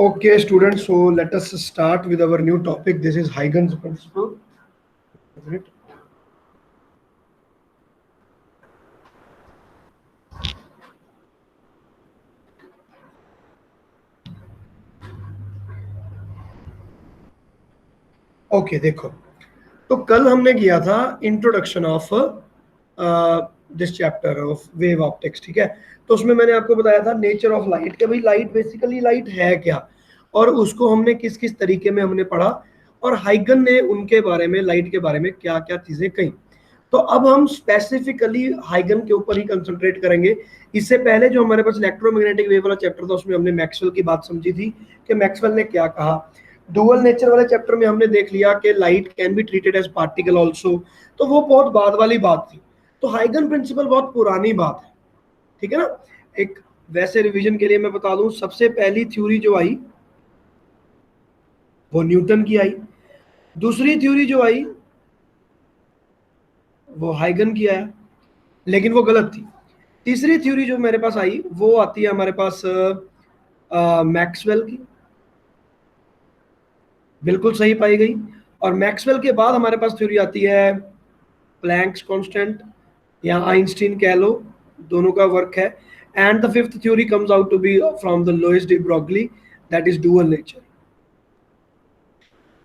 Okay, students, so let us start with our new topic. This is Huygens principle. Isn't it? Okay देखो, तो कल हमने किया था introduction of this chapter of wave optics, ठीक है। तो उसमें मैंने आपको बताया था नेचर ऑफ लाइट, कि भाई लाइट बेसिकली लाइट है क्या, और उसको हमने किस किस तरीके में हमने पढ़ा, और हाइगन ने उनके बारे में, लाइट के बारे में क्या क्या चीजें कही। तो अब हम स्पेसिफिकली हाइगन के ऊपर ही कंसंट्रेट करेंगे। इससे पहले जो हमारे पास इलेक्ट्रोमैग्नेटिक वेव वाला चैप्टर था, उसमें हमने मैक्सवेल की बात समझी थी कि मैक्सवेल ने क्या कहा। डुअल नेचर वाले चैप्टर में हमने देख लिया कि light can be treated as particle also, तो वो बहुत बाद वाली बात थी। तो हाइगन प्रिंसिपल बहुत पुरानी बात है, ठीक है ना। एक वैसे रिवीजन के लिए मैं बता दूं, सबसे पहली थ्योरी जो आई वो न्यूटन की आई, दूसरी थ्योरी जो आई वो हाइगन की आया, लेकिन वो गलत थी। तीसरी थ्योरी जो मेरे पास आई वो आती है हमारे पास मैक्सवेल की, बिल्कुल सही पाई गई। और मैक्सवेल के बाद हमारे पास थ्योरी आती है प्लैंक्स कांस्टेंट या आइंस्टीन कह लो, दोनों का वर्क है। And the fifth theory comes out to be from the Louis de Broglie, that is dual nature.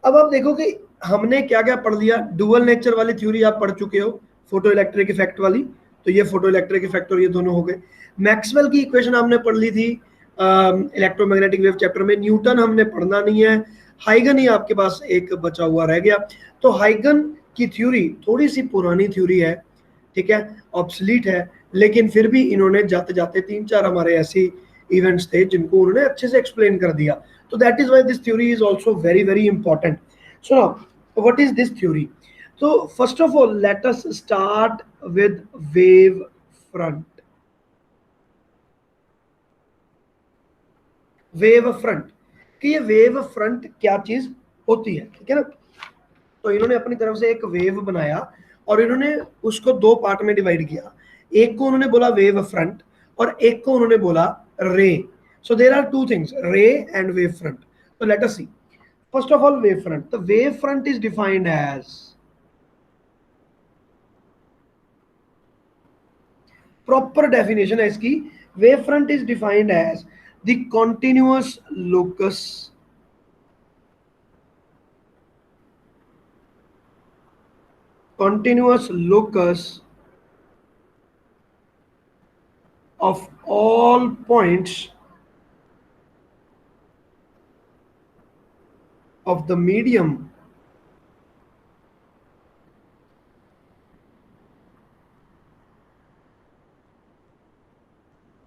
अब आप देखो कि हमने क्या क्या पढ़ लिया। डुअल नेचर वाली थ्योरी आप पढ़ चुके हो, फोटो इलेक्ट्रिक इफेक्ट वाली, तो ये फोटो इलेक्ट्रिक इफेक्ट और ये दोनों हो गए। मैक्सवेल की इक्वेशन हमने पढ़ ली थी इलेक्ट्रोमैग्नेटिक वेव चैप्टर में। न्यूटन हमने पढ़ना नहीं है, हाइगन ही आपके पास एक बचा हुआ रह गया। तो हाइगन की थ्योरी थोड़ी सी पुरानी थ्योरी है, ठीक है, ऑब्सलीट है, लेकिन फिर भी इन्होंने जाते जाते तीन चार हमारे ऐसी इवेंट्स थे जिनको उन्होंने अच्छे से एक्सप्लेन कर दिया। तो that is why this theory is also very very important. So now what is this theory? तो first of all let us start with wave front. Wave front, कि ये वेव फ्रंट क्या चीज होती है, ठीक है ना। तो इन्होंने अपनी तरफ से एक वेव बनाया और इन्होंने उसको दो पार्ट में डिवाइड किया। एक को उन्होंने बोला वेव फ्रंट और एक को उन्होंने बोला ray. So there are two things, ray and wave front. तो let us see first of all wave front. The wave front is defined as, proper definition है इसकी, wave front is defined as the continuous locus continuous locus of all points of the medium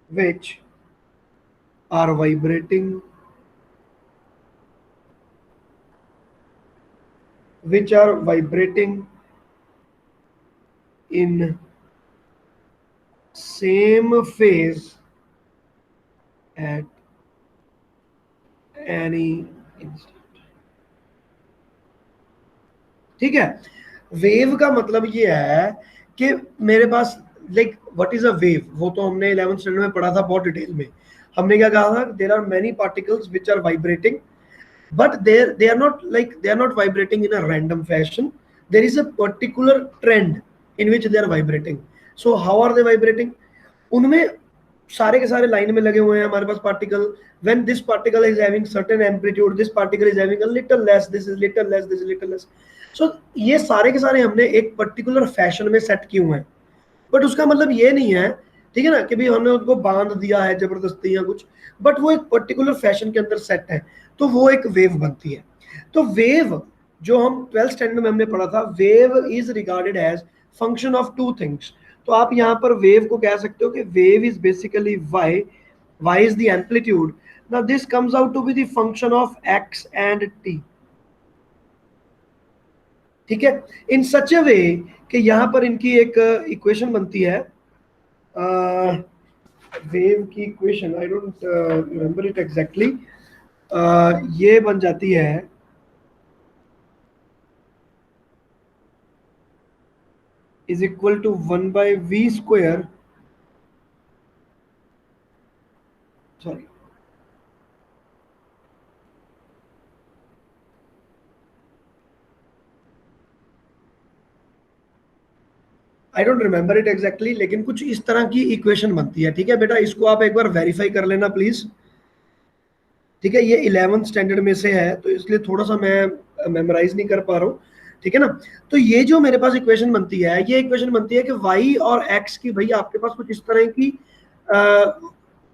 which are vibrating, in same phase at any instant। ठीक है। Wave का मतलब ये है कि मेरे पास like what is a wave, वो तो हमने 11th स्टैंडर्ड में पढ़ा था बहुत डिटेल में। हमने क्या कहा था, there are many particles which are vibrating, but they are not like, they are not vibrating in a random fashion. There is a particular trend in which they are vibrating. So how are they vibrating? उनमें सारे के सारे line में लगे हुए हैं हमारे पास particle. when this particle is having certain amplitude, this particle is having a little less, this is little less, this is little less। so ये सारे के सारे हमने एक पर्टिकुलर फैशन में सेट किए हुए हैं। बट उसका मतलब ये नहीं है, ठीक है ना, कि भी हमने उनको बांध दिया है जबरदस्ती या कुछ, बट वो एक पर्टिकुलर फैशन के अंदर सेट है, तो वो एक वेव बनती है। तो वेव जो हम 12th स्टैंडर्ड में हमने पढ़ा था, wave is regarded as function of two things. तो आप यहाँ पर वेव को कह सकते हो कि wave is basically Y is the amplitude. Now this comes out to be the function of X and T, ठीक है, इन सच अ वे कि यहाँ पर इनकी एक इक्वेशन बनती है, वेव की equation, I don't remember it exactly, ये बन जाती है is equal to 1/v², sorry I don't remember it exactly, लेकिन कुछ इस तरह की इक्वेशन बनती है। ठीक है बेटा, इसको आप एक बार वेरीफाई कर लेना प्लीज। ठीक है, ये 11th स्टैंडर्ड में से है तो इसलिए थोड़ा सा मैं मेमोराइज नहीं कर पा रहा हूँ। ठीक है ना। तो ये जो मेरे पास इक्वेशन बनती है, ये इक्वेशन बनती है कि y और x की, भाई आपके पास कुछ इस तरह की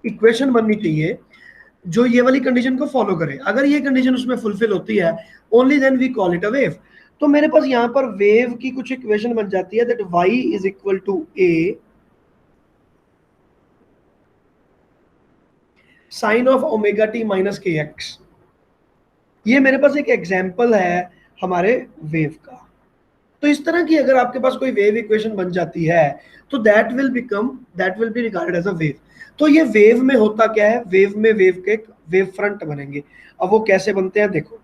इक्वेशन बननी चाहिए जो ये वाली कंडीशन को फॉलो करे। अगर ये कंडीशन उसमें फुलफिल होती है, only then we call it a wave. तो मेरे पास यहाँ पर वेव की कुछ इक्वेशन बन जाती है, that y is equal to a sine of omega T minus K X. ये मेरे पास एक एग्जाम्पल है हमारे वेव का। तो इस तरह की अगर आपके पास कोई वेव इक्वेशन बन जाती है तो that will be regarded as a wave. तो ये वेव में होता क्या है, वेव में वेव के वेव फ्रंट बनेंगे। अब वो कैसे बनते हैं देखो,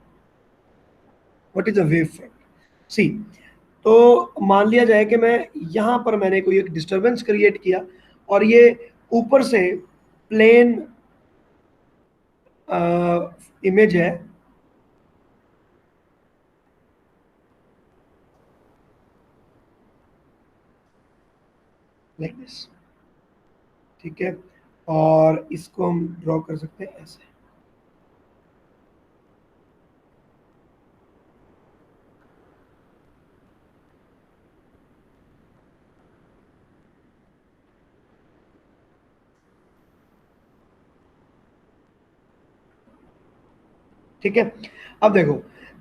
what is a wave front. See, तो मान लिया जाए कि मैं यहां पर मैंने कोई एक डिस्टरबेंस क्रिएट किया और ये ऊपर से प्लेन इमेज है लाइक दिस। ठीक है, और इसको हम ड्रॉ कर सकते हैं ऐसे। ठीक है, अब देखो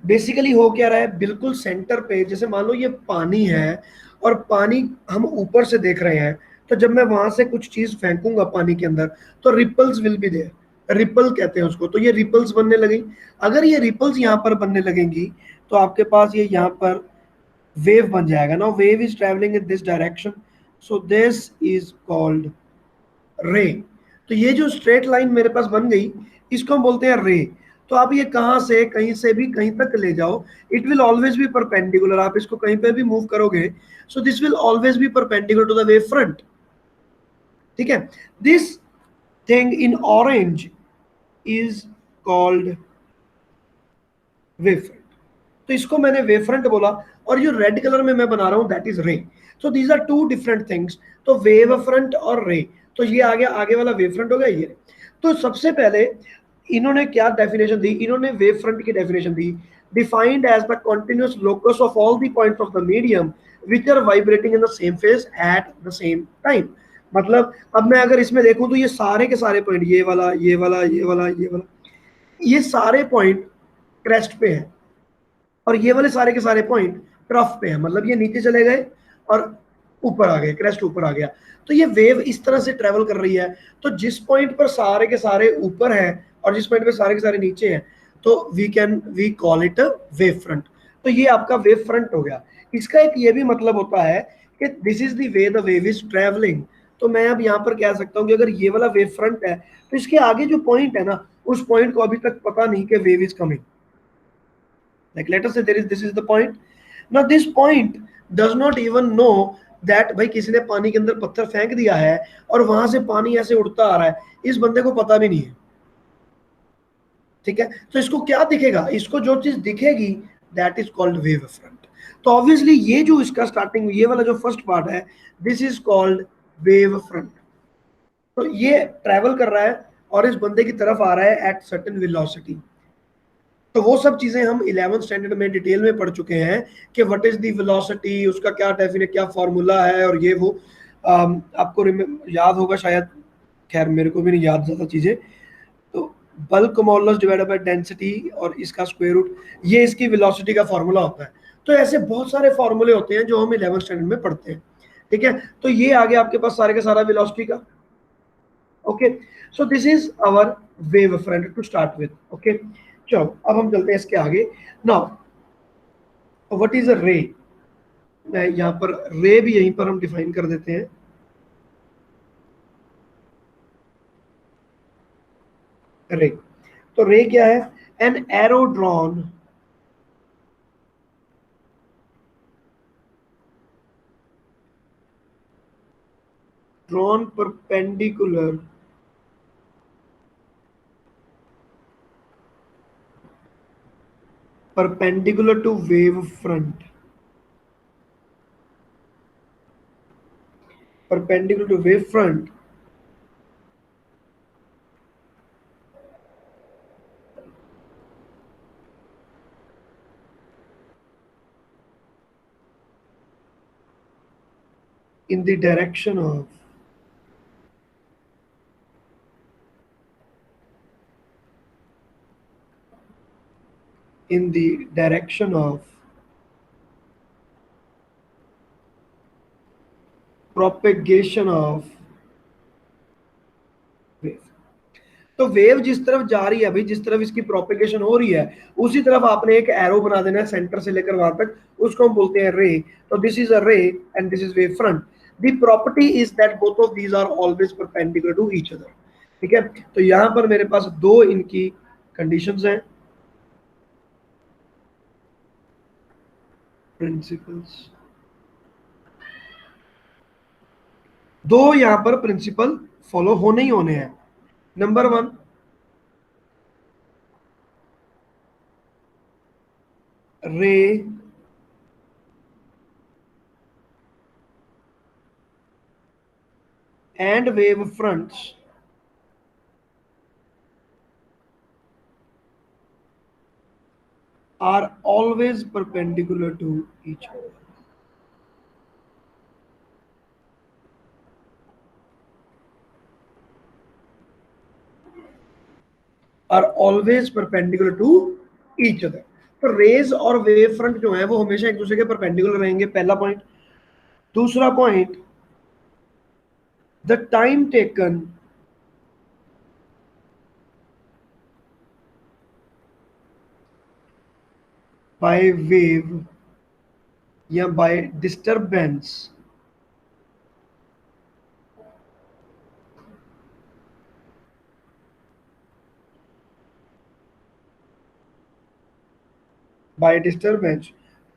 बेसिकली हो क्या रहा है, बिल्कुल सेंटर पे जैसे मान लो ये पानी है और पानी हम ऊपर से देख रहे हैं, तो जब मैं वहां से कुछ चीज फेंकूंगा पानी के अंदर तो ripples will be there, ripple कहते हैं उसको। तो ये रिपल्स बनने लगी। अगर ये रिपल्स यहाँ पर बनने लगेंगी तो आपके पास ये यहाँ पर वेव बन जाएगा ना। Wave is travelling in this direction, so this is called रे। तो ये जो स्ट्रेट लाइन मेरे पास बन गई, इसको हम बोलते हैं रे। तो आप ये कहां से कहीं से भी कहीं तक ले जाओ, it will always be perpendicular. आप इसको कहीं पे भी मूव करोगे, so this will always be perpendicular to the wave front. ठीक है, this thing in orange is called wave front. तो इसको मैंने वेव फ्रंट बोला, और जो रेड कलर में मैं बना रहा हूं that is ray. So these are two different things. तो वेव फ्रंट और रे, तो ये आ गया, आगे वाला वेव फ्रंट हो गया ये। तो सबसे पहले इन्होंने क्या डेफिनेशन दी, इन्होंने वेव फ्रंट की डेफिनेशन दी, defined as the continuous locus of all the points of the medium which are vibrating in the same phase at the same time. मतलब अब मैं अगर इसमें देखूं तो ये सारे के सारे पॉइंट, ये वाला ये वाला ये वाला ये वाला, ये सारे पॉइंट क्रेस्ट पे है, और ये वाले सारे के सारे पॉइंट ट्रफ पे है। मतलब ये नीचे चले गए और ऊपर आ गए, क्रेस्ट ऊपर आ गया। तो ये वेव इस तरह से ट्रेवल कर रही है। तो जिस पॉइंट पर सारे के सारे ऊपर हैं और जिस पॉइंट पे सारे के सारे नीचे हैं, तो we call it wave front. तो ये आपका वेव फ्रंट हो गया। इसका एक ये भी मतलब होता है कि this is the way the wave is travelling. तो मैं अब यहाँ पर कह सकता हूँ कि अगर ये वाला वेव फ्रंट है तो इसके आगे जो पॉइंट है ना, उस पॉइंट को अभी तक पता नहीं कि wave is coming. Like let us say there is this is the point. Now this point does not even know that भाई किसी ने पानी के अंदर पत्थर फेंक दिया है और वहां से पानी ऐसे उड़ता आ रहा है, इस बंदे को पता भी नहीं है। ठीक है, तो इसको क्या दिखेगा, इसको जो चीज दिखेगी that is called wave front. तो ऑब्वियसली ये जो इसका स्टार्टिंग, ये वाला जो फर्स्ट पार्ट है, this is called wave front. तो ये ट्रेवल कर रहा है और इस बंदे की तरफ आ रहा है एट सर्टेन वेलोसिटी। तो वो सब चीजें हम 11th स्टैंडर्ड में डिटेल में पढ़ चुके हैं कि व्हाट इज द वेलोसिटी, उसका क्या डेफिनेट क्या फॉर्मूला है और ये वो। आपको याद होगा शायद, खैर मेरे को भी नहीं याद ज्यादा चीजें। तो bulk modulus divided by density और इसका स्क्वायर रूट, ये इसकी वेलोसिटी का फॉर्मूला होता है। तो ऐसे बहुत सारे फॉर्मूले होते हैं जो हम 11th स्टैंडर्ड में पढ़ते हैं। ठीक है, तो ये आ गया आपके पास सारे का सारा वेलोसिटी का। Okay, so this is our wave front to start with. Okay, चलो अब हम चलते हैं इसके आगे। नाउ व्हाट इज अ रे। मैं यहाँ पर रे भी यहीं पर हम डिफाइन कर देते हैं। रे, तो रे क्या है, an arrow drawn perpendicular to wave front. perpendicular to wave front in the direction of propagation of wave। तो वेव जिस तरफ जा रही है भाई, जिस तरफ इसकी प्रोपेगेशन हो रही है, उसी तरफ आपने एक एरो बना देना है सेंटर से लेकर वहां तक, उसको हम बोलते हैं रे। तो this is a ray and this is wave front. The property is that both of these are always perpendicular to each other. ठीक है, तो यहां पर मेरे पास दो इनकी कंडीशंस हैं, प्रिंसिपल्स, दो यहां पर प्रिंसिपल फॉलो होने ही होने हैं। नंबर वन, रे and wave fronts are always perpendicular to each other। Are always perpendicular to each other. तो रेज और वेव फ्रंट जो है वो हमेशा एक दूसरे के परपेंडिकुलर रहेंगे, पहला पॉइंट। दूसरा point, the time taken by wave या by disturbance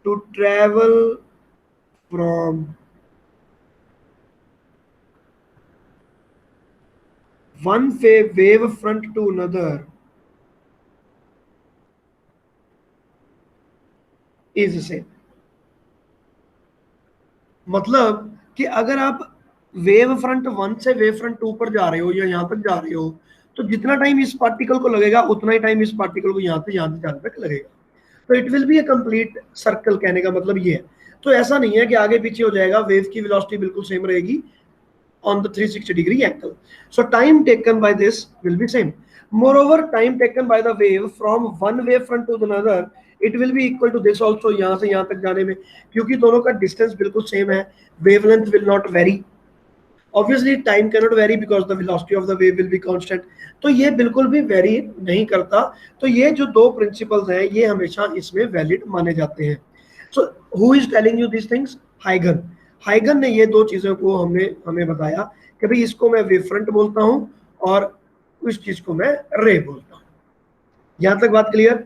to travel from one wave front to another is same। मतलब कि अगर आप वेव फ्रंट वन से वेव फ्रंट टू पर जा रहे हो या यहां तक जा रहे हो, तो जितना टाइम इस पार्टिकल को लगेगा उतना ही टाइम इस पार्टिकल को यहां से जाने तक लगेगा। तो it will be A complete circle, कहने का मतलब ये है। तो ऐसा नहीं है कि आगे पीछे हो जाएगा, वेव की वेलोसिटी बिल्कुल सेम रहेगी on the 360 degree angle। So time taken by this will be same। Moreover, time taken by the wave from one wave front to another, it will be equal to this also, यहाँ से यहाँ तक जाने में, क्योंकि दोनों का distance बिल्कुल सेम है, wavelength will not vary। Obviously time cannot vary because the velocity of the wave will be constant। तो ये बिल्कुल भी वेरी नहीं करता। तो ये जो दो प्रिंसिपल्स हैं ये हमेशा इसमें वैलिड माने जाते हैं। So who is telling you this things? हाइगन। हाइगन ने ये दो चीजों को हमें बताया कि भाई इसको मैं वेव फ्रंट बोलता हूं और इस चीज को मैं रे बोलता हूं। यहां तक बात क्लियर?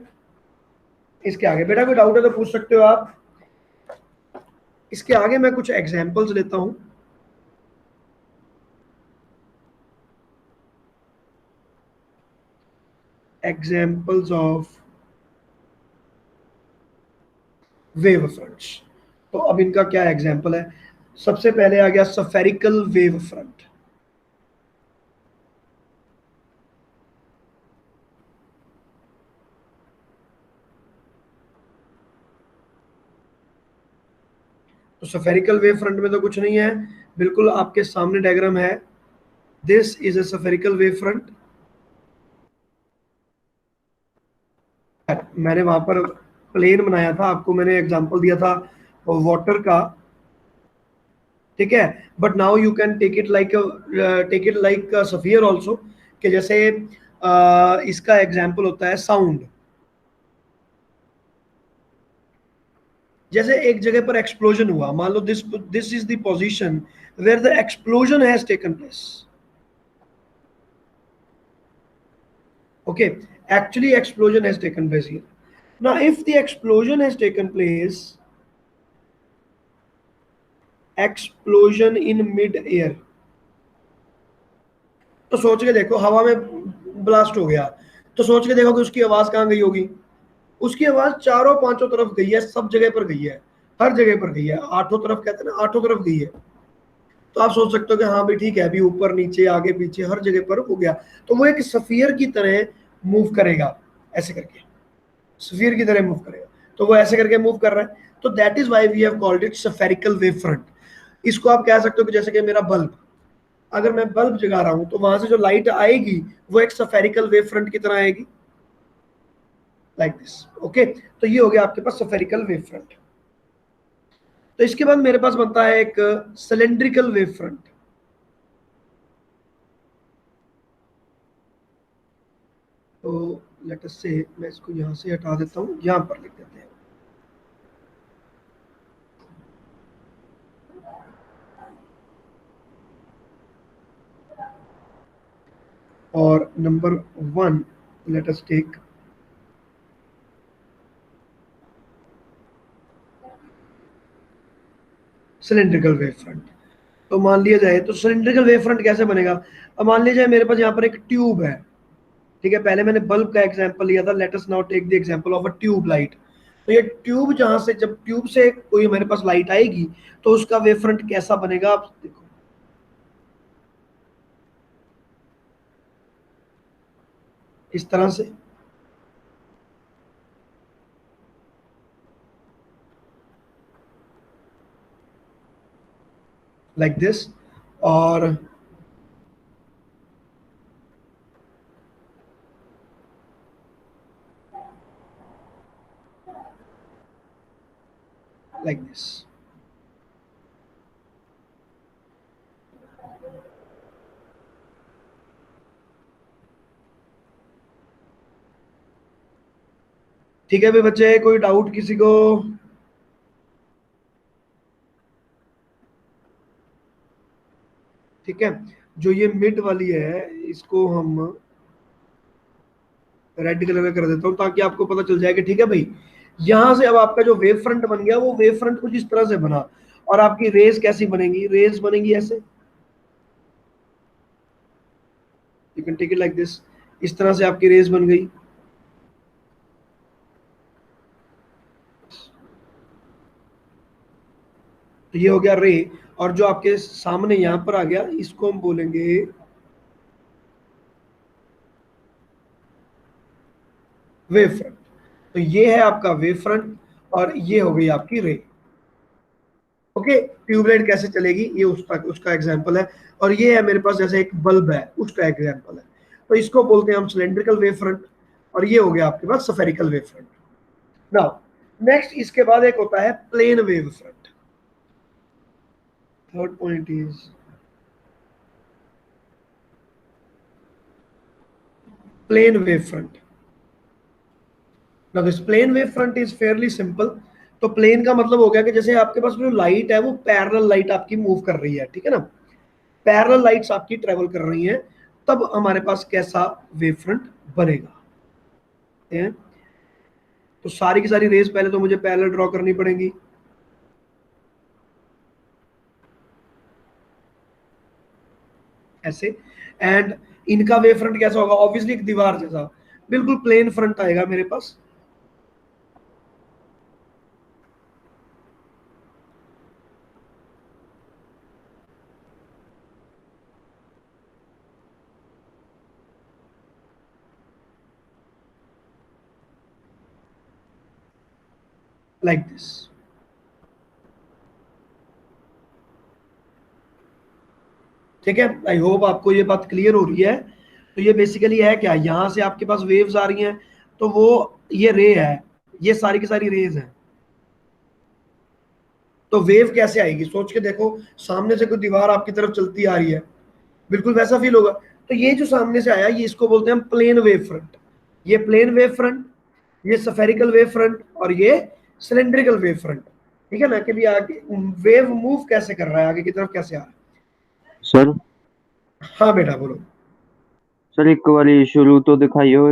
इसके आगे बेटा कोई डाउट है तो पूछ सकते हो आप। इसके आगे मैं कुछ एग्जांपल्स लेता हूं। Examples of wave fronts. तो अब इनका क्या एग्जांपल है? सबसे पहले आ गया स्फेरिकल वेव फ्रंट। तो स्फेरिकल वेव फ्रंट में तो कुछ नहीं है, बिल्कुल आपके सामने डायग्राम है। This is a spherical wave front. मैंने वहां पर प्लेन बनाया था, आपको मैंने एग्जांपल दिया था वाटर का, ठीक है। But now you can take it like sphere also, कि जैसे इसका एग्जांपल होता है साउंड। जैसे एक जगह पर एक्सप्लोजन हुआ, मान लो this is the position where the explosion has taken place. Okay, actually explosion has taken place here। Now if the explosion has taken place, explosion in mid air, तो सोच के देखो हवा में ब्लास्ट हो गया, तो सोच के देखो कि उसकी आवाज कहाँ गई होगी। उसकी आवाज चारों पांचों तरफ गई है, सब जगह पर गई है, हर जगह पर गई है, आठों तरफ कहते हैं ना, आठों तरफ गई है। तो आप सोच सकते हो कि हाँ भाई ठीक है, अभी ऊपर नीचे आगे पीछे हर जगह पर हो गया, तो वो एक सफियर की तरह मूव करेगा, ऐसे करके सफियर की तरह मूव करेगा। तो वो ऐसे करके मूव कर रहा है, तो that is why we have called it spherical wave front. इसको आप कह सकते हो कि जैसे कि मेरा बल्ब, अगर मैं बल्ब जगा रहा हूं तो वहां से जो लाइट आएगी वो एक सफेरिकल वेव फ्रंट की तरह आएगी, लाइक दिस। ओके, तो ये हो गया आपके पास सफेरिकल वेव फ्रंट। तो इसके बाद मेरे पास बनता है एक सिलेंड्रिकल वेव फ्रंट। तो लेट अस से मैं इसको यहां से हटा देता हूं, यहां पर लिख देते हैं। और number 1, let us take cylindrical wave front. तो मान लिया जाए, तो सिलेंड्रिकल वेव फ्रंट कैसे बनेगा? अब मान लिया जाए मेरे पास यहाँ पर एक ट्यूब है, ठीक है, पहले मैंने बल्ब का एग्जांपल लिया था, let us now take the example of a tube light. तो ये ट्यूब, जहां से जब ट्यूब से कोई मेरे पास लाइट आएगी तो उसका वेव फ्रंट कैसा बनेगा, आप देखो इस तरह से, लाइक दिस, और लाइक दिस। ठीक है भाई बच्चे, कोई डाउट किसी को? ठीक है, जो ये मिड वाली है इसको हम रेड कलर में कर देता हूँ ताकि आपको पता चल जाए कि ठीक है भाई, यहां से अब आपका जो वेव फ्रंट बन गया वो वेव फ्रंट कुछ इस तरह से बना। और आपकी रेज कैसी बनेगी? रेज बनेगी ऐसे, you can take it like this, इस तरह से आपकी रेज बन गई। तो ये हो गया रे, और जो आपके सामने यहां पर आ गया इसको हम बोलेंगे वेव फ्रंट। तो ये है आपका वेव फ्रंट, और ये हो गई आपकी रे। ओके, ट्यूबलाइट कैसे चलेगी ये उसका उसका एग्जांपल है। और ये है मेरे पास जैसे एक बल्ब है, उसका एग्जांपल है। तो इसको बोलते हैं हम सिलेंड्रिकल वेव फ्रंट, और ये हो गया आपके पास spherical wave front. Now next इसके बाद एक होता है plane wave front. Third point is plane wave front. Now this plane wave front is fairly simple. तो प्लेन का मतलब हो गया कि जैसे आपके पास जो लाइट है वो पैरेलल लाइट आपकी मूव कर रही है, ठीक है ना, पैरेलल लाइट्स आपकी ट्रेवल कर रही हैं, तब हमारे पास कैसा वेव फ्रंट बनेगा है? तो सारी की सारी रेस पहले तो मुझे पैरेलल ड्रॉ करनी पड़ेंगी, ऐसे। एंड इनका वेव फ्रंट कैसा होगा? ऑब्वियसली एक दीवार जैसा, बिल्कुल प्लेन फ्रंट आएगा मेरे पास, लाइक दिस। ठीक है, आई होप आपको ये बात क्लियर हो रही है। तो ये बेसिकली है क्या, यहां से आपके पास वेव्स आ रही हैं, तो वो ये रे है, ये सारी की सारी रेज है। तो वेव कैसे आएगी सोच के देखो, सामने से कोई दीवार आपकी तरफ चलती आ रही है, बिल्कुल वैसा फील होगा। तो ये जो सामने से आया, ये इसको बोलते हैं हम प्लेन वेव फ्रंट। ये प्लेन वेव फ्रंट, ये सफेरिकल वेव फ्रंट, और ये सिलेंड्रिकल वेव फ्रंट। ठीक है ना, कि भी आगे वेव मूव कैसे कर रहा है, आगे की तरफ कैसे आ रहा सर। है। हाँ बेटा बोलो। सर एक बारी शुरू तो दिखाइए।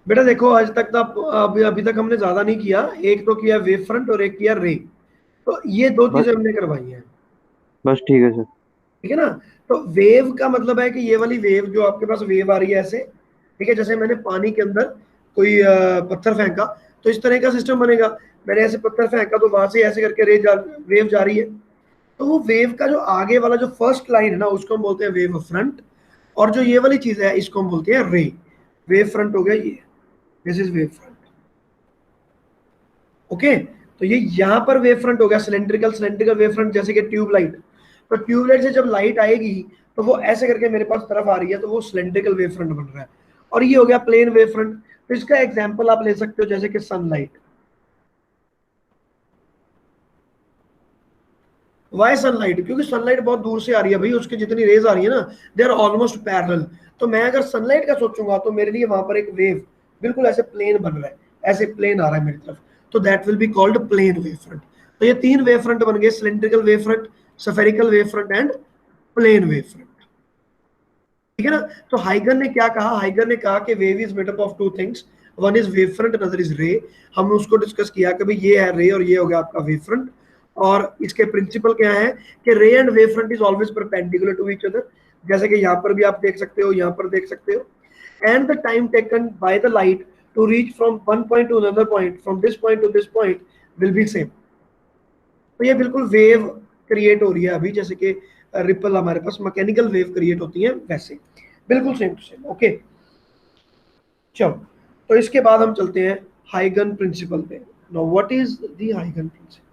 बेटा देखो, आज तक तो अभी अभी तक हमने ज्यादा नहीं किया, एक तो किया वेव फ्रंट और एक किया रे। तो ये दो बस चीजें हमने करवाई हैं, बस ठीक है सर। ठीक है ना। तो वेव का मतलब है कि ये वाली वेव जो आपके पास वेव आ रही है ऐसे, ठीक है, जैसे मैंने पानी के अंदर कोई पत्थर फेंका, तो इस तरह का सिस्टम बनेगा। मैंने ऐसे पत्थर फेंका तो वहां से ऐसे करके वेव जा रही है। तो वो वेव का जो आगे वाला जो फर्स्ट लाइन है ना, उसको हम बोलते हैं वेव फ्रंट, और जो ये वाली चीज है इसको हम बोलते हैं रे। वेव फ्रंट हो गया ये, this is wave front. Okay, तो ये यहाँ पर वेव फ्रंट हो गया सिलेंड्रिकल, सिलेंड्रिकल वेव फ्रंट, जैसे कि ट्यूबलाइट। तो ट्यूबलाइट से जब लाइट आएगी तो वो ऐसे करके मेरे पास तरफ आ रही है, तो वो सिलेंड्रिकल वेव फ्रंट बन रहा है। और ये हो गया प्लेन वेव फ्रंट। तो इसका एग्जांपल आप ले सकते हो जैसे कि सनलाइट। Why sunlight? क्योंकि सनलाइट बहुत दूर से आ रही है भाई, उसकी जितनी रेज आ रही है ना, दे आर ऑलमोस्ट पैरेलल। तो मैं अगर सनलाइट का सोचूंगा तो मेरे लिए वहां पर एक वेव बिल्कुल ऐसे प्लेन बन रहा है, ऐसे प्लेन आ रहा है मेरी तरफ, तो that will be called plane wave front. तो ये तीन वेव फ्रंट बन गए, cylindrical wave front, spherical wave front and plane wave front. ठीक है ना? तो हाइगन ने क्या कहा? हाइगन ने कहा कि wave is made up of two things, one is wave front, another is रे। हमने उसको डिस्कस किया कि भाई ये है रे और ये हो गया आपका वेव फ्रंट। और इसके प्रिंसिपल क्या है कि ray and wave front is always perpendicular to each other, जैसे कि यहाँ पर भी आप देख सकते हो, यहाँ पर देख सकते हो। And the time taken by the light to reach from one point to another point, from this point to this point, will be same. तो ये बिल्कुल वेव क्रिएट हो रही है अभी, जैसे कि रिपल हमारे पास मैकेनिकल वेव क्रिएट होती है वैसे, बिल्कुल सेम टू सेम। ओके, चलो, तो इसके बाद हम चलते हैं हाइगन प्रिंसिपल पे। नाउ व्हाट इज द हाइगन प्रिंसिपल?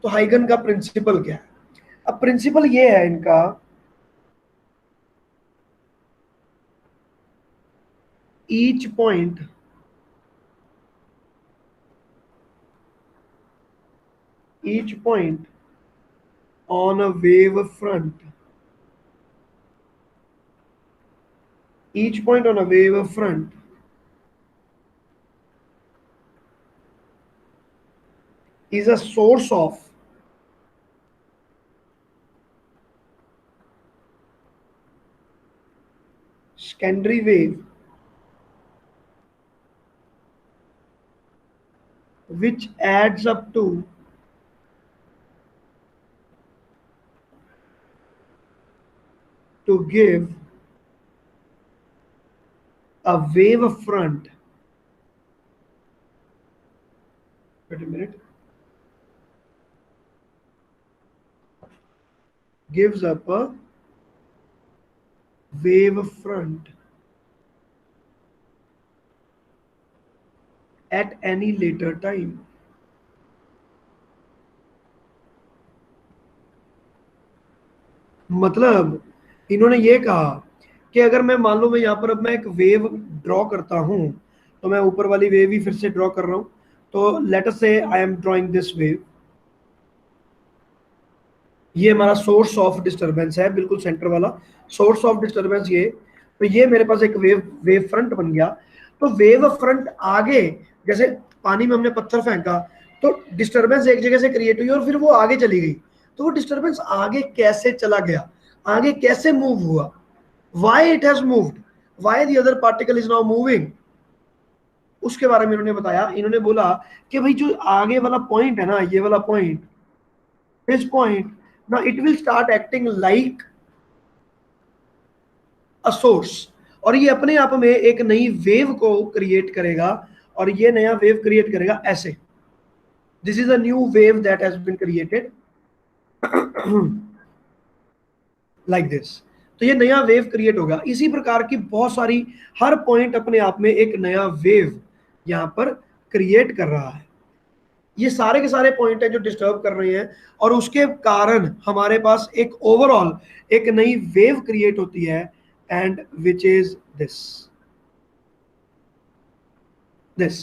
तो हाइगन का प्रिंसिपल क्या है? अब प्रिंसिपल ये है इनका, each point each point on a wave front, each point on a wave front is a source of secondary wave which adds up to give a wave front. Wait a minute. Gives up a wave front at any later time. मतलब इन्होंने ये कहा कि अगर मैं मान लो मैं यहाँ पर अब मैं एक वेव ड्रॉ करता हूँ, तो मैं ऊपर वाली वेव ही फिर से ड्रॉ कर रहा हूँ। तो लेट अस से I am drawing this wave, ये हमारा सोर्स ऑफ डिस्टरबेंस है, बिल्कुल सेंटर वाला सोर्स ऑफ डिस्टरबेंस ये। तो ये मेरे पास एक वेव वेव फ्रंट बन गया। तो वेव फ्रंट आगे, जैसे पानी में हमने पत्थर फेंका तो डिस्टरबेंस एक जगह से क्रिएट हुई और फिर वो आगे चली गई। तो वो डिस्टरबेंस आगे कैसे चला गया, आगे कैसे मूव हुआ, why it has moved, why the other particle is now moving, उसके बारे में इन्होंने बताया। इन्होंने बोला कि भाई जो आगे वाला पॉइंट है ना, ये वाला point, this point, now it will start acting like a source, और ये अपने आप में एक नई वेव को क्रिएट करेगा, और ये नया वेव क्रिएट करेगा ऐसे। This is a new wave that has been created like this. तो ये नया वेव क्रिएट होगा। इसी प्रकार की बहुत सारी, हर पॉइंट अपने आप में एक नया वेव यहां पर क्रिएट कर रहा है। ये सारे के सारे पॉइंट है जो डिस्टर्ब कर रहे हैं, और उसके कारण हमारे पास एक ओवरऑल एक नई वेव क्रिएट होती है, and which is this this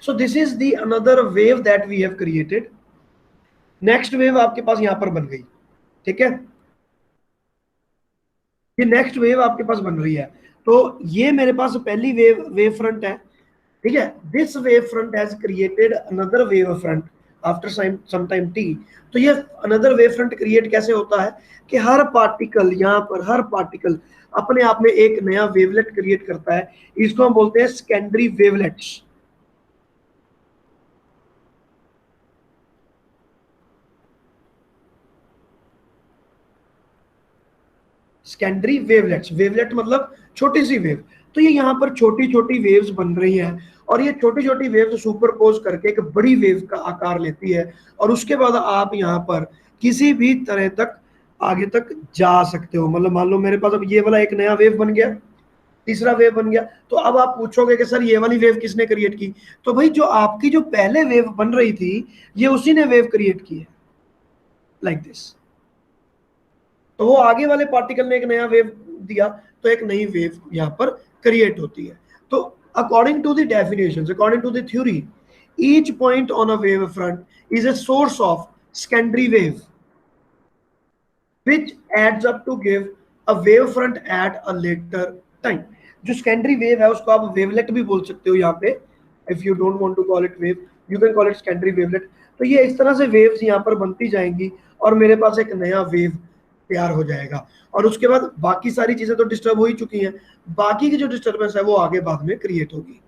so this is the another wave that we have created. Next wave आपके पास यहां पर बन गई, ठीक है, ये नेक्स्ट वेव आपके पास बन रही है। तो ये मेरे पास पहली वेव फ्रंट है, ठीक है। This wave front has created another wave front after some time T. तो ये अनदर वेव फ्रंट क्रिएट कैसे होता है कि हर पार्टिकल, यहाँ पर हर पार्टिकल अपने आप में एक नया वेवलेट क्रिएट करता है। इसको हम बोलते हैं secondary wavelets. Secondary wavelets, wavelet मतलब छोटी सी वेव। तो ये यहाँ पर छोटी छोटी वेव्स बन रही हैं और ये छोटी छोटी वेव्स सुपरपोज करके एक बड़ी वेव का आकार लेती है और उसके बाद आप यहाँ पर किसी भी तरह तक आगे तक जा सकते हो। मतलब मान लो मेरे पास अब ये वाला एक नया वेव बन गया, तीसरा वेव बन गया, तो अब आप पूछोगे कि सर ये वाली वेव किसने क्रिएट की? तो भाई जो आपकी जो पहले वेव बन रही थी ये उसी ने वेव क्रिएट की है, लाइक दिस। तो वो आगे वाले पार्टिकल ने एक नया वेव दिया तो एक नई वेव यहां पर क्रिएट होती है। तो according to the definitions, according to the theory, each point on a wave front is a source of secondary wave which adds up to give a wave front at a later time। जो secondary wave है उसको आप wavelet भी बोल सकते हो यहाँ पे, if you don't want to call it wave you can call it secondary wavelet. तो ये इस तरह से वेव्स यहाँ पर बनती जाएंगी और मेरे पास एक नया वेव तैयार हो जाएगा और उसके बाद बाकी सारी चीजें तो डिस्टर्ब हो ही चुकी हैं, बाकी की जो डिस्टर्बेंस है वो आगे बाद में क्रिएट होगी।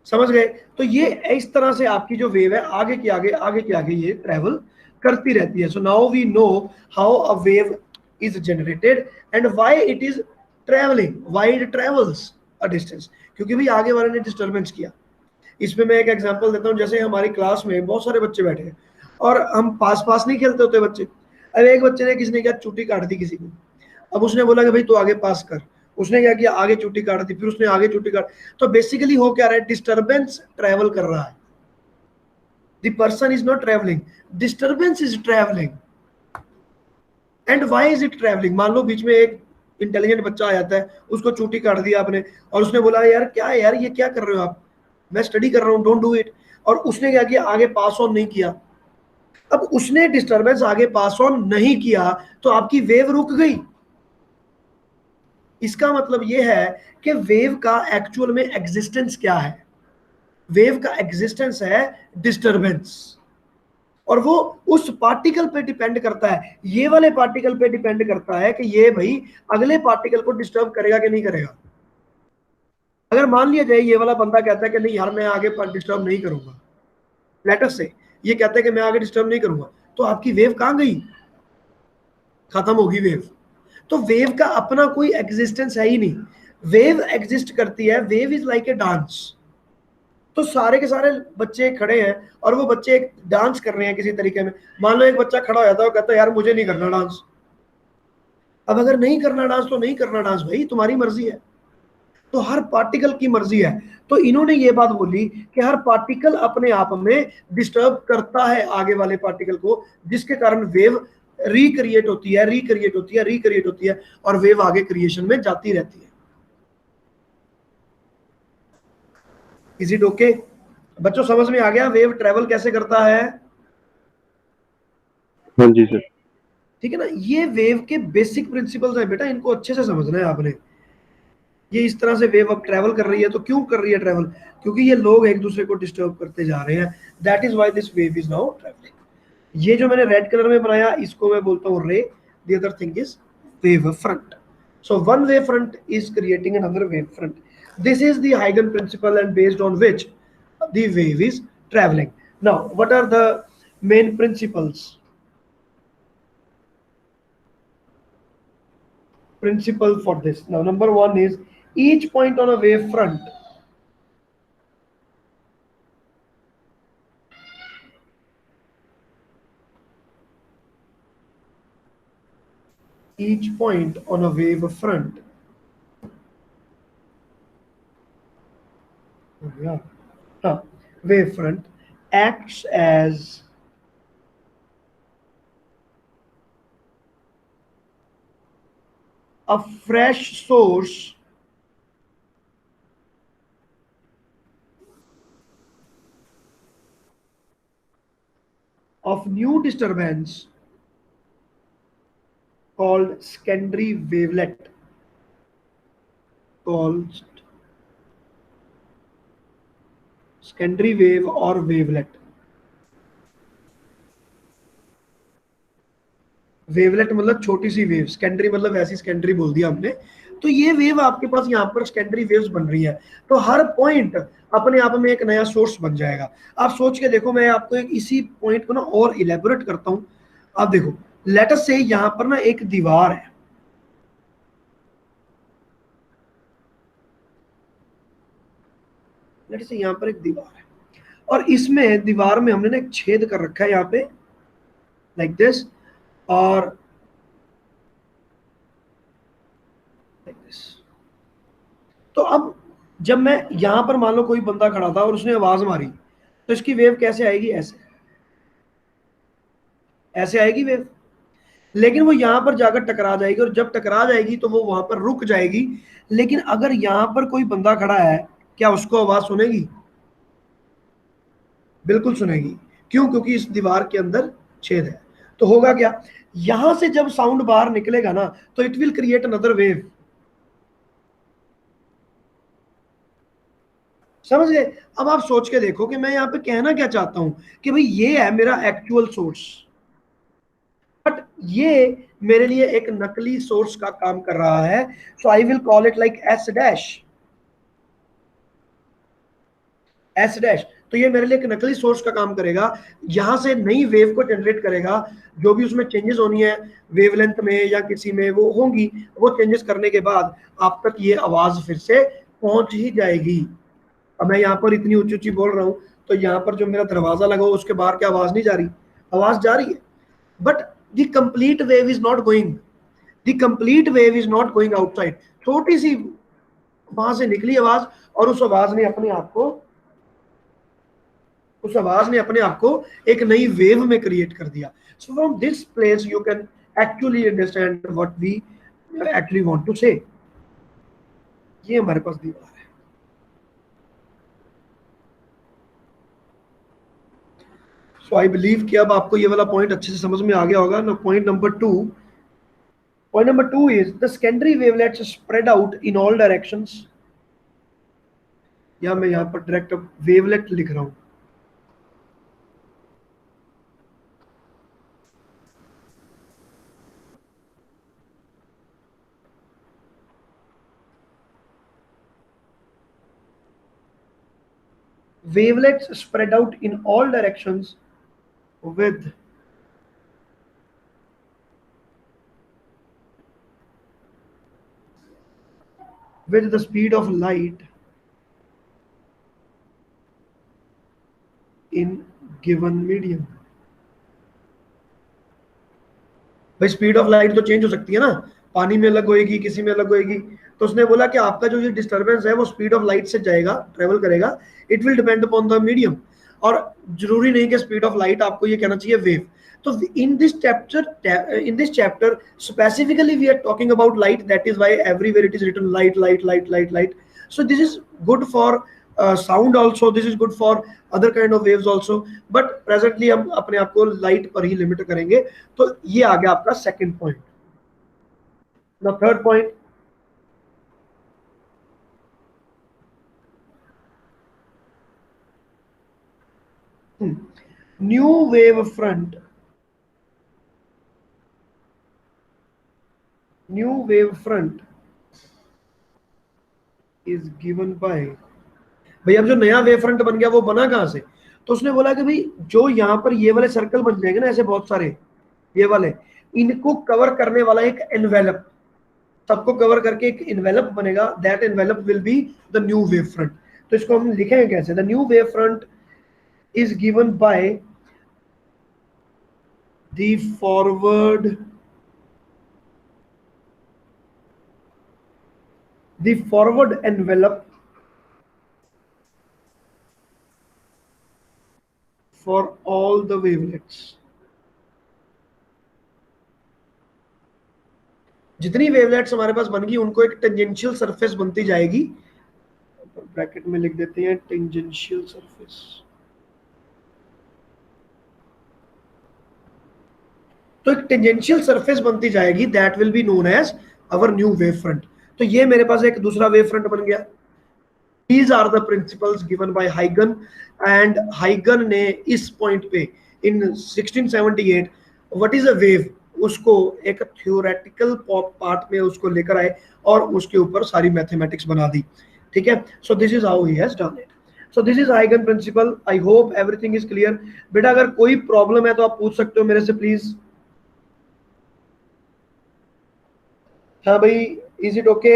समझ गए? तो ये इस तरह से आपकी जो वेव है आगे की आगे ये ट्रेवल करती रहती है। So now we know how a wave is generated and why it is travelling, why it travels a distance, क्योंकि भाई आगे वाले ने डिस्टर्बेंस किया। इसमें मैं एक एग्जांपल देता हूँ, जैसे हमारी क्लास में बहुत सारे बच्चे बैठे हैं और हम पास पास नहीं खेलते होते बच्चे। अब एक बच्चे ने किसने क्या चूटी काट दी किसी को, अब उसने बोला कि भाई तू आगे पास कर, उसने क्या किया आगे चूटी काट दी, फिर उसने आगे चूटी काट, तो बेसिकली हो क्या रहा है, डिस्टरबेंस ट्रेवल कर रहा है। The person is not travelling, disturbance is travelling. And why is it travelling? मान लो बीच में एक इंटेलिजेंट बच्चा आ जाता है, उसको चूटी काट दिया आपने और उसने बोला यार क्या है यार, ये क्या कर रहे हो आप, मैं स्टडी कर रहा हूँ, डोंट डू इट। और उसने क्या किया, आगे पास ऑन नहीं किया। अब उसने डिस्टरबेंस आगे पास ऑन नहीं किया तो आपकी वेव रुक गई। इसका मतलब यह है कि वेव का एक्चुअल में एग्जिस्टेंस क्या है? वेव का एग्जिस्टेंस है डिस्टरबेंस, और वो उस पार्टिकल पे डिपेंड करता है, ये वाले पार्टिकल पे डिपेंड करता है कि ये भाई अगले पार्टिकल को डिस्टर्ब करेगा कि नहीं करेगा। अगर मान लिया जाए ये वाला बंदा कहता है कि नहीं यार मैं आगे डिस्टर्ब नहीं करूंगा, लेटर से ये कहता है कि मैं आगे डिस्टर्ब नहीं करूंगा, तो आपकी वेव कहां गई? खत्म होगी वेव। तो वेव का अपना कोई एग्जिस्टेंस है ही नहीं। वेव एग्जिस्ट करती है, wave is like a dance. तो सारे के सारे बच्चे खड़े हैं और वो बच्चे एक डांस कर रहे हैं किसी तरीके में। मान लो एक बच्चा खड़ा हो जाता है और कहता है यार मुझे नहीं करना डांस। अब अगर नहीं करना डांस तो नहीं करना डांस, भाई तुम्हारी मर्जी है। तो हर पार्टिकल की मर्जी है। तो इन्होंने ये बात बोली कि हर पार्टिकल अपने आप में डिस्टर्ब करता है आगे वाले पार्टिकल को, जिसके कारण वेव रिक्रिएट होती है, रिक्रिएट होती है, रिक्रिएट होती है और वेव आगे क्रिएशन में जाती रहती है। Is it okay? बच्चों समझ में आ गया वेव ट्रेवल कैसे करता है? हाँ जी सर। ठीक है ना, ये वेव के बेसिक प्रिंसिपल्स है बेटा, इनको अच्छे से समझना है आपने। ये इस तरह से वेव अब ट्रेवल कर रही है, तो क्यों कर रही है ट्रेवल? क्योंकि ये लोग एक दूसरे को डिस्टर्ब करते जा रहे हैं, that is why this wave is now travelling. ये जो मैंने रेड कलर में बनाया इसको मैं बोलता हूँ रे, the other thing is wave front. So one wave front is creating another wave front. This is the Huygens principle and based on which the wave is traveling. Now, what are the main principles? Principle for this. Now, number one is each point on a wave front each point on a wave front, yeah, wave front acts as a fresh source of new disturbance called secondary wavelet, called secondary wave or wavelet। Wavelet मतलब छोटी सी wave, secondary मतलब ऐसी secondary बोल दिया हमने। तो ये wave आपके पास यहाँ पर सेकेंडरी वेव्स बन रही है, तो हर पॉइंट अपने आप में एक नया सोर्स बन जाएगा। आप सोच के देखो, मैं आपको एक इसी पॉइंट को ना और इलेबोरेट करता हूँ। आप देखो, लेट अस से यहाँ पर ना एक दीवार है, लेट्स से यहाँ पर एक दीवार है और इसमें दीवार में हमने ना एक छेद कर रखा है यहाँ पे लाइक दिस और लाइक दिस। तो अब जब मैं यहां पर मान लो कोई बंदा खड़ा था और उसने आवाज मारी तो इसकी वेव कैसे आएगी? ऐसे ऐसे आएगी वेव, लेकिन वो यहां पर जाकर टकरा जाएगी और जब टकरा जाएगी तो वो वहां पर रुक जाएगी। लेकिन अगर यहां पर कोई बंदा खड़ा है, क्या उसको आवाज सुनेगी? बिल्कुल सुनेगी। क्यों? क्योंकि इस दीवार के अंदर छेद है। तो होगा क्या, यहां से जब साउंड बाहर निकलेगा ना तो it will create another wave. समझ गए? अब आप सोच के देखो कि मैं यहाँ पे कहना क्या चाहता हूं कि भाई ये है मेरा एक्चुअल सोर्स, बट ये मेरे लिए एक नकली सोर्स का काम कर रहा है। So I will call it like S dash, S dash. तो ये मेरे लिए एक नकली सोर्स का काम करेगा, यहां से नई वेव को जनरेट करेगा। जो भी उसमें चेंजेस होनी है वेवलेंथ में या किसी में वो होंगी, वो चेंजेस करने के बाद आप तक ये आवाज फिर से पहुंच ही जाएगी। अब मैं यहाँ पर इतनी ऊंची ऊंची बोल रहा हूँ तो यहाँ पर जो मेरा दरवाजा लगा हो उसके बाहर क्या आवाज नहीं जा रही? आवाज जा रही है, but the complete wave is not going, the complete wave is not going outside. छोटी सी वहां से निकली आवाज और उस आवाज ने अपने आप को एक नई वेव में क्रिएट कर दिया। So from this place you can actually understand what we actually want to say. ये हमारे पास दीवार है। सो आई बिलीव कि अब आपको ये वाला पॉइंट अच्छे से समझ में आ गया होगा ना। Point number two is the secondary wavelets spread out in all directions। या मैं यहाँ पर डायरेक्ट वेवलेट लिख रहा हूँ। Wavelets spread out in all directions with the speed of light in given medium। भाई स्पीड ऑफ लाइट तो change हो सकती है ना, पानी में अलग होएगी, किसी में अलग होएगी। तो उसने बोला कि आपका जो ये डिस्टरबेंस है वो स्पीड ऑफ लाइट से जाएगा, ट्रेवल करेगा। It will depend upon the medium. और जरूरी नहीं कि स्पीड ऑफ लाइट, आपको ये कहना चाहिए वेव। तो in this chapter specifically we are talking about light, that is why everywhere it is written light light light light light. So this is good for sound also, this is good for other kind of waves also, but presently हम अपने आप को light पर ही limit करेंगे। तो ये आ गया आपका second point. The third point, new wave front, new wave front is given by. भाई अब जो नया वेव फ्रंट बन गया वो बना कहां से? तो उसने बोला कि भाई जो यहाँ पर ये वाले सर्कल बन जाएंगे ना ऐसे बहुत सारे, ये वाले, इनको कवर करने वाला एक एनवेलप, सबको कवर करके एक एनवेलप बनेगा। That envelope will be the new wave front. तो इसको हम लिखेंगे कैसे? The new wave front is given by the forward envelope for all the wavelets। जितनी वेवलेट्स हमारे पास बन गई उनको एक टेंजेंशियल सरफेस बनती जाएगी। ब्रैकेट में लिख देते हैं टेंजेंशियल सरफेस। तो एक टेंजेंशियल सरफेस बनती जाएगी, that will be known as our new wave front. तो ये मेरे पास एक दूसरा वेव फ्रंट बन गया। These are the principles given by Huygens, and Huygens ने इस पॉइंट पे in 1678 what is a wave उसको एक थियोरेटिकल पार्ट में उसको लेकर आए और उसके ऊपर सारी मैथमेटिक्स बना दी। ठीक है, so this is how he has done it. So this is हाइगन principle. I hope everything is clear. बेटा अगर कोई प्रॉब्लम है तो आप पूछ सकते हो मेरे से प्लीज। हाँ भाई, इज इट ओके?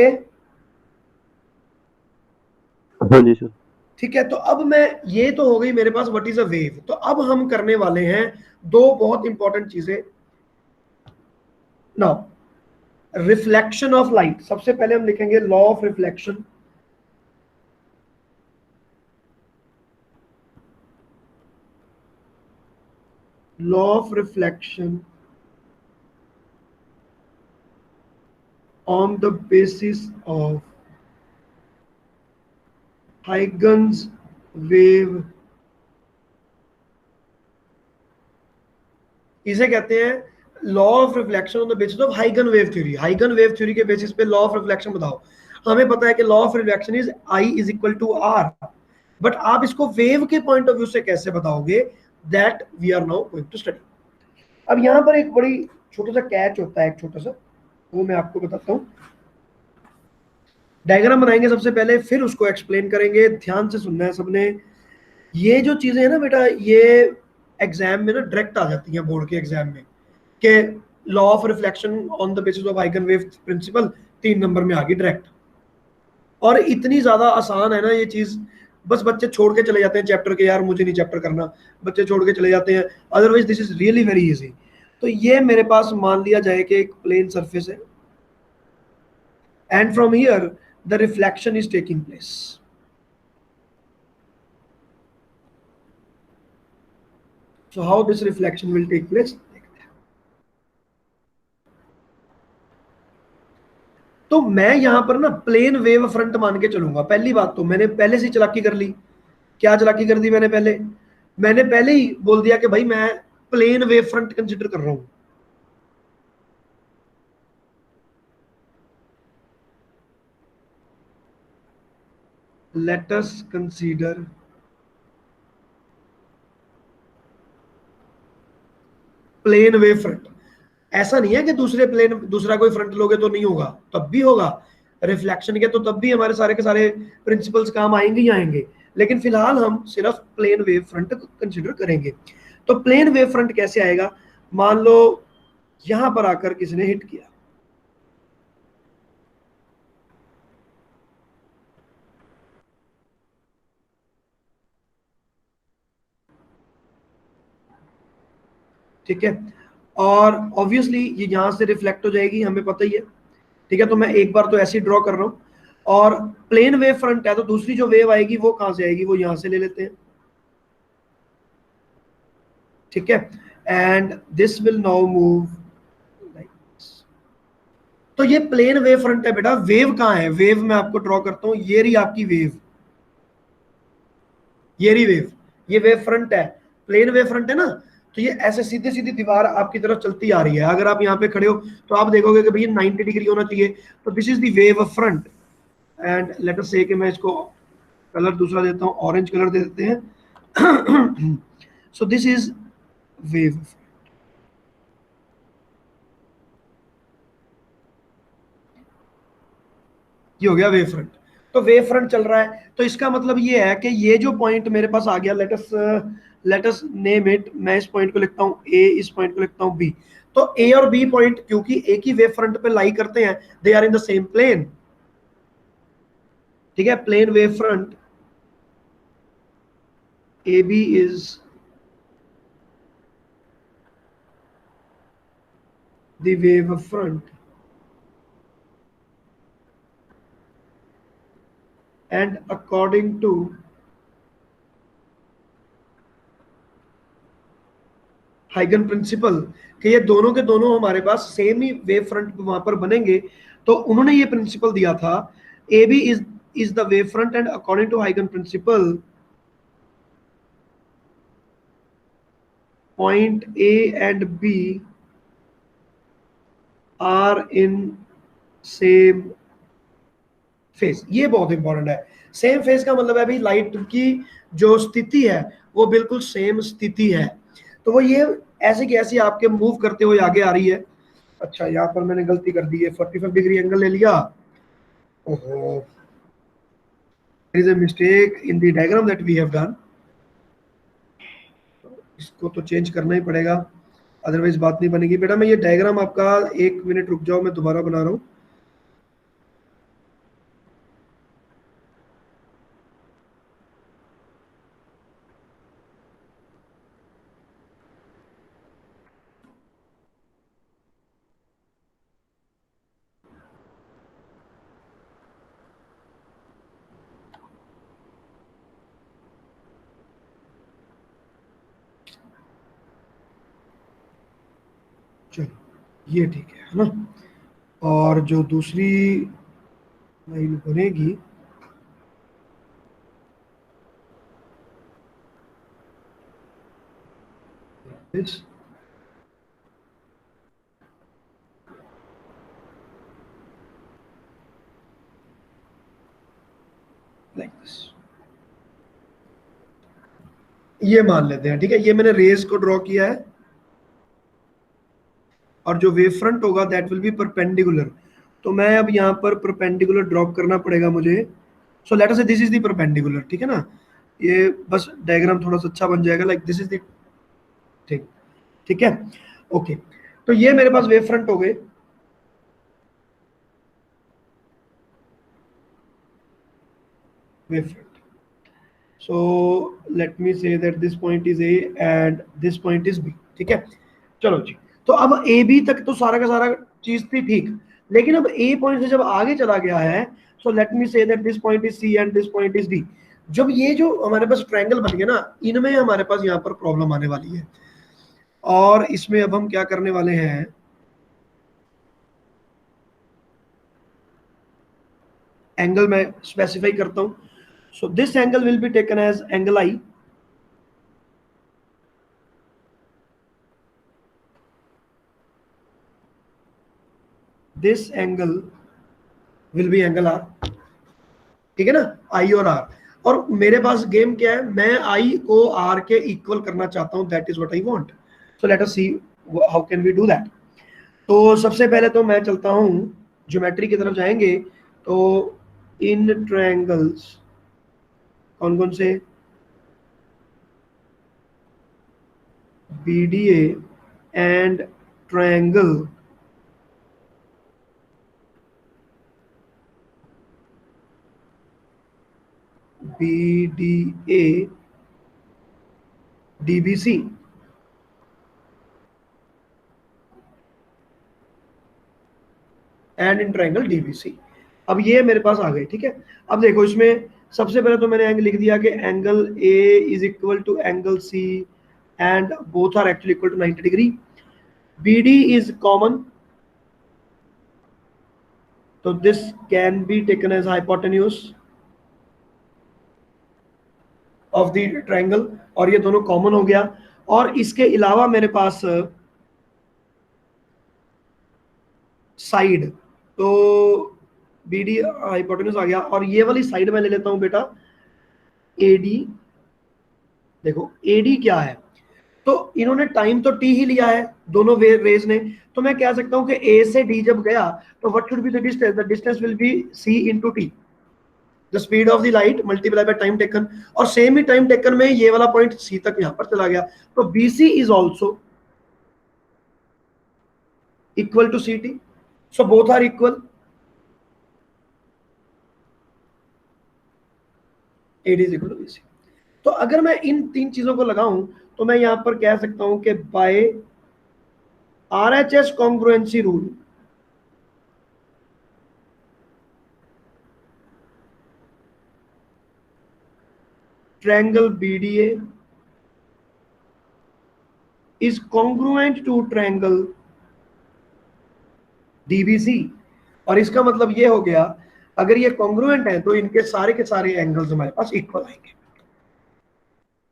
हाँ जी सर। ठीक है, तो अब मैं, ये तो हो गई मेरे पास व्हाट इज अ वेव। तो अब हम करने वाले हैं दो बहुत इंपॉर्टेंट चीजें। नाउ रिफ्लेक्शन ऑफ लाइट, सबसे पहले हम लिखेंगे law of reflection. Law of reflection on the basis of Huygens wave, इसे कहते हैं law of reflection on the basis of हाइगन वेव थ्योरी। हाइगन वेव थ्योरी के बेसिस पे लॉ ऑफ रिफ्लेक्शन बताओ। हमें पता है कि law of reflection is I is equal to R, but आप इसको वेव के पॉइंट ऑफ व्यू से कैसे बताओगे, that we are now going to study. अब यहां पर एक बड़ी छोटा सा कैच होता है, एक छोटा सा, वो मैं आपको बताता हूं। डायग्राम बनाएंगे सबसे पहले, फिर उसको एक्सप्लेन करेंगे। ध्यान से सुनना है सबने। ये जो चीजें है ना बेटा, ये एग्जाम में ना डायरेक्ट आ जाती हैं, बोर्ड के एग्जाम में, कि law of reflection on the basis of हाइगन वेव प्रिंसिपल 3 नंबर में आ गई डायरेक्ट। और इतनी ज्यादा आसान है ना ये चीज, बस बच्चे छोड़ के चले जाते हैं चैप्टर के, यार मुझे नहीं चैप्टर करना, बच्चे छोड़ के चले जाते हैं। Otherwise this is really very easy. तो ये मेरे पास मान लिया जाए कि एक प्लेन सरफेस है, and from here the reflection is taking place. So how this reflection will take place? तो मैं यहां पर ना प्लेन वेव फ्रंट मान के चलूंगा। पहली बात तो मैंने पहले से चालाकी कर ली। क्या चालाकी कर दी मैंने पहले ही बोल दिया कि भाई मैं प्लेन वेव फ्रंट कंसिडर कर रहा हूं। Let us consider plane wave front. ऐसा नहीं है कि दूसरा कोई फ्रंट लोगे तो नहीं होगा, तब भी होगा। रिफ्लेक्शन के तो तब भी हमारे सारे के सारे प्रिंसिपल्स काम आएंगे ही आएंगे, लेकिन फिलहाल हम सिर्फ प्लेन वेव फ्रंट को कंसिडर करेंगे। तो प्लेन वेव फ्रंट कैसे आएगा? मान लो यहां पर आकर किसी ने हिट किया, ठीक है, और ऑब्वियसली ये यहां से रिफ्लेक्ट हो जाएगी, हमें पता ही है। ठीक है, तो मैं एक बार तो ऐसे ही ड्रॉ कर रहा हूं, और प्लेन वेव फ्रंट है तो दूसरी जो वेव आएगी वो कहां से आएगी, वो यहां से ले लेते हैं। ठीक है, and this will now move like this. तो ये प्लेन वेव फ्रंट है बेटा। वेव कहां है? वेव मैं आपको ड्रॉ करता हूं, ये रही आपकी वेव, ये रही वेव, ये वेव फ्रंट है, प्लेन वेव फ्रंट है ना। तो ये ऐसे सीधी सीधी दीवार आपकी तरफ चलती आ रही है। अगर आप यहाँ पे खड़े हो तो आप देखोगे कि भैया 90 डिग्री होना चाहिए। तो this is the wave front, and let us से कि मैं इसको कलर दूसरा देता हूँ, ऑरेंज कलर दे देते हैं। सो दिस इज वेव। ये हो गया वेव फ्रंट। तो वेव फ्रंट चल रहा है, तो इसका मतलब ये है कि ये जो पॉइंट मेरे पास आ गया, लेटस नेम इट, मैं इस पॉइंट को लिखता हूँ ए, इस पॉइंट को लिखता हूँ बी। तो ए और बी पॉइंट क्योंकि एक ही वेव फ्रंट पे लाई करते हैं, they are in the same plane. ठीक है, plane wave front A B is the wave front, and according to हाइगन प्रिंसिपल, कि ये दोनों के दोनों हमारे पास सेम ही वेव फ्रंट वहां पर बनेंगे। तो उन्होंने ये प्रिंसिपल दिया था, A B is the wave front, and according to हाइगन principle point A and B are in same phase. ये बहुत इंपॉर्टेंट है। सेम फेज का मतलब है भाई लाइट की जो स्थिति है वो बिल्कुल सेम स्थिति है। तो वो ये ऐसे की ऐसी आपके मूव करते हुए आगे आ रही है। अच्छा, यहाँ पर मैंने गलती कर दी है, 45 डिग्री एंगल ले लिया। ओहो, there is a mistake in the diagram that we have done. इसको तो चेंज करना ही पड़ेगा, अदरवाइज बात नहीं बनेगी। बेटा मैं ये डायग्राम आपका, 1 मिनट रुक जाओ, मैं दोबारा बना रहा हूँ। ये ठीक है ना। और जो दूसरी लाइन बनेगी, this like this, ये मान लेते हैं, ठीक है। ये मैंने रेस को ड्रॉ किया है, और जो वेव फ्रंट होगा दैट विल बी परपेंडिकुलर। तो मैं अब यहाँ पर परपेंडिकुलर ड्रॉप करना पड़ेगा मुझे। सो लेट अस से दिस इज द परपेंडिकुलर, ठीक है ना। ये बस डायग्राम थोड़ा सा अच्छा बन जाएगा, like this is the thing, ठीक है। ओके, तो ये मेरे पास वेव फ्रंट हो गए। Wave front, so let me say that this point is A and this point is B, ठीक है। चलो जी, तो अब ए बी तक तो सारा का सारा चीज थी ठीक, लेकिन अब ए पॉइंट से जब आगे चला गया है, सो let me say that this point is C and this point is D. जब ये जो हमारे पास ट्रायंगल बन गया ना, इनमें हमारे पास यहाँ पर प्रॉब्लम आने वाली है। और इसमें अब हम क्या करने वाले हैं, एंगल मैं स्पेसिफाई करता हूं। So this angle will be taken as angle I, this angle will be angle R, ठीक है ना, आई और आर। और मेरे पास गेम क्या है, मैं आई को आर के इक्वल करना चाहता हूं, that is what I want. So let us see how can we do that. तो सबसे पहले तो मैं चलता हूं, ज्योमेट्री की तरफ जाएंगे। तो इन ट्रायंगल्स कौन कौन से, B D and triangle B D A D B C, and in triangle D B C. अब ये मेरे पास आ गए, ठीक है। अब देखो इसमें सबसे पहले तो मैंने एंगल लिख दिया कि angle A is equal to angle C and both are actually equal to 90 degree. B D is common, तो this can be taken as hypotenuse of the triangle, और ये दोनों कॉमन हो गया। और इसके अलावा मेरे पास साइड, तो बी डी हाइपोटेन्यूज आ गया, और ये वाली साइड में ले लेता हूं बेटा ए डी। देखो ए डी क्या है, तो इन्होंने टाइम तो टी ही लिया है दोनों रेज ने। तो मैं कह सकता हूं कि ए से डी जब गया, तो what should be the distance will be C into T, the speed of the light multiply by time taken. और सेम ही टाइम टेकन में ये वाला पॉइंट सी तक यहां पर चला गया, तो B C is also equal to C T, so both are equal, A D is equal to B C. तो अगर मैं इन तीन चीजों को लगाऊं, तो मैं यहां पर कह सकता हूं कि by R H S congruency rule, triangle BDA is congruent to triangle DBC। और इसका मतलब ये हो गया, अगर ये कॉन्ग्रुएंट है तो इनके सारे के सारे एंगल्स हमारे पास इक्वल आएंगे।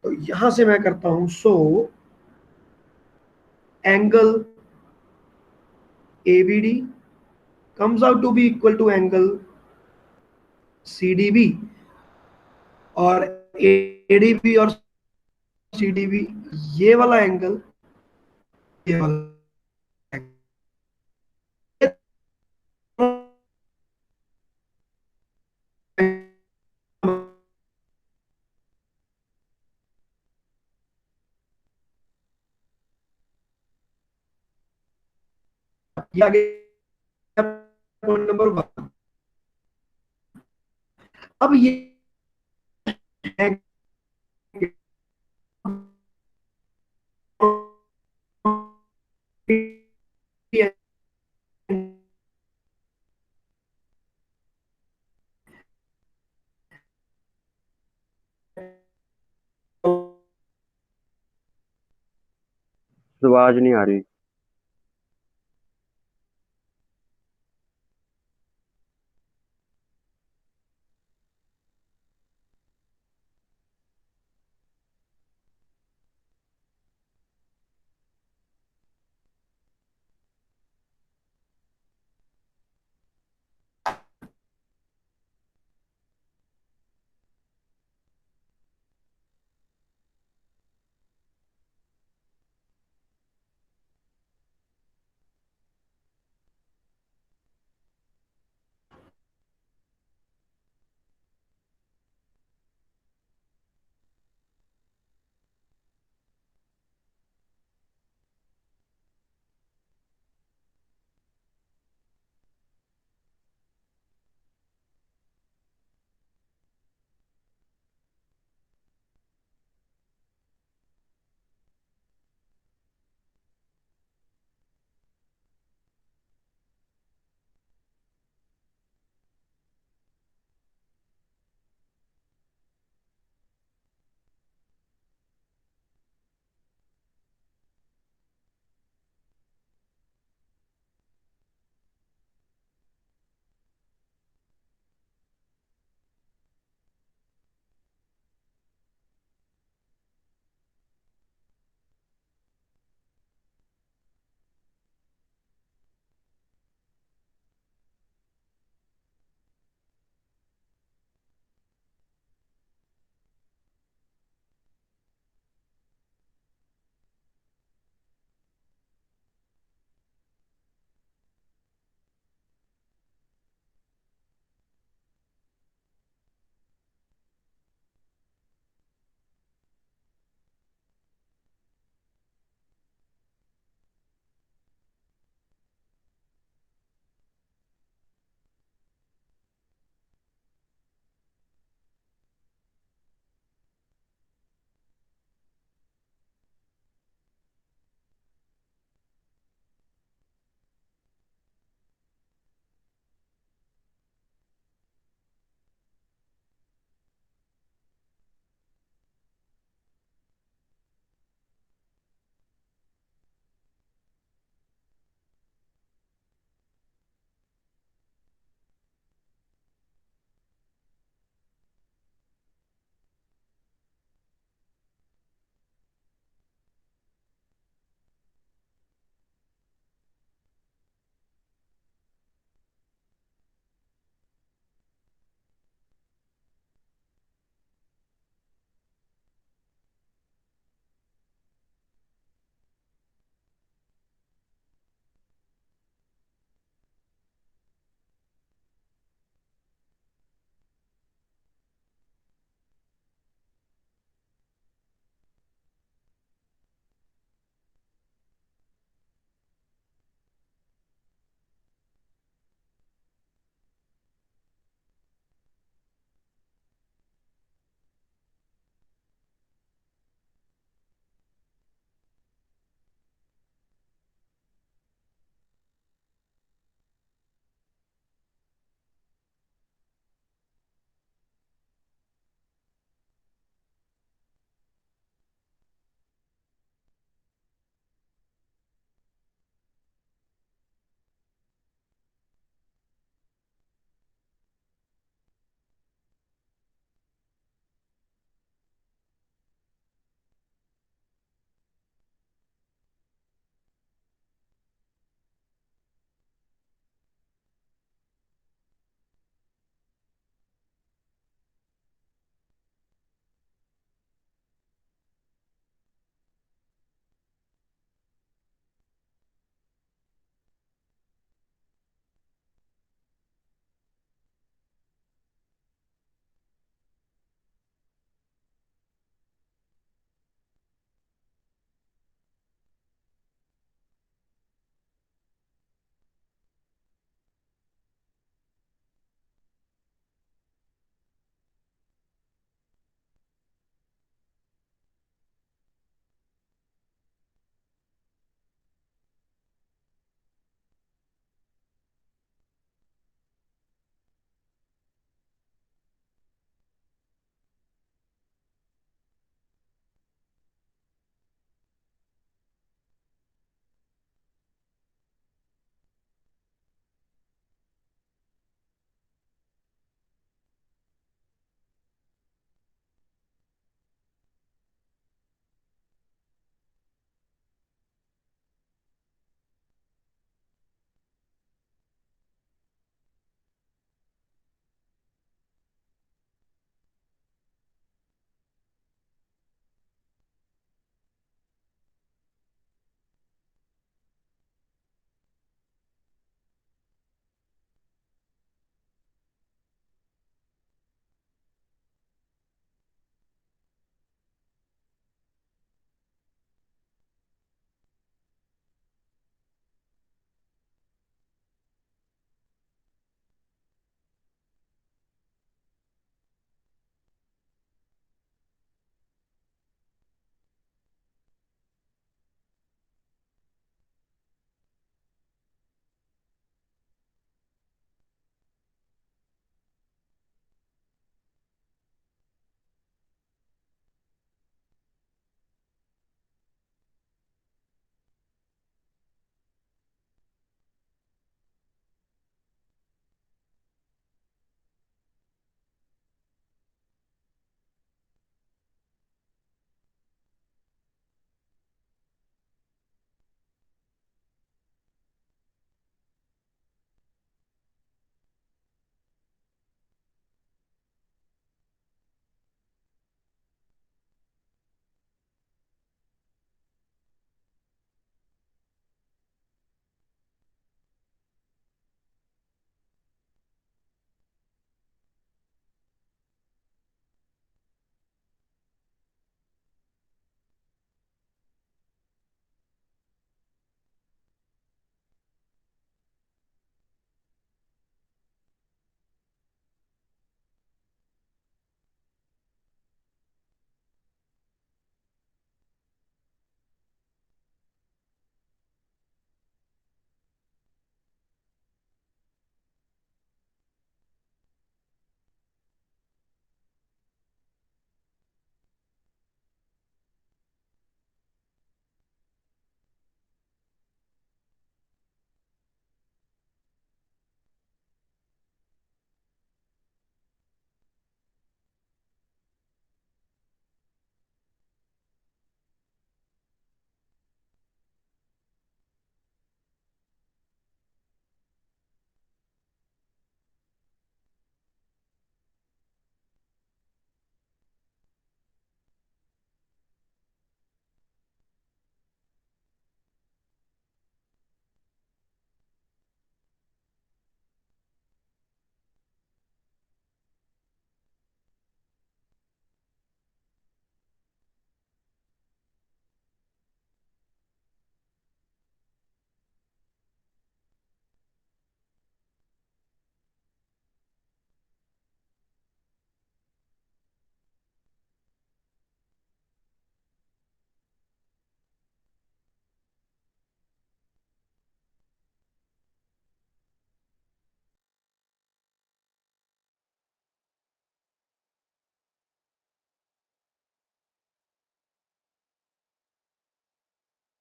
तो यहां से मैं करता हूं, so angle ABD comes out to be equal to angle CDB, और ADB और CDB, ये वाला एंगल, ये वाला पॉइंट नंबर 1। अब ये आवाज नहीं आ रही।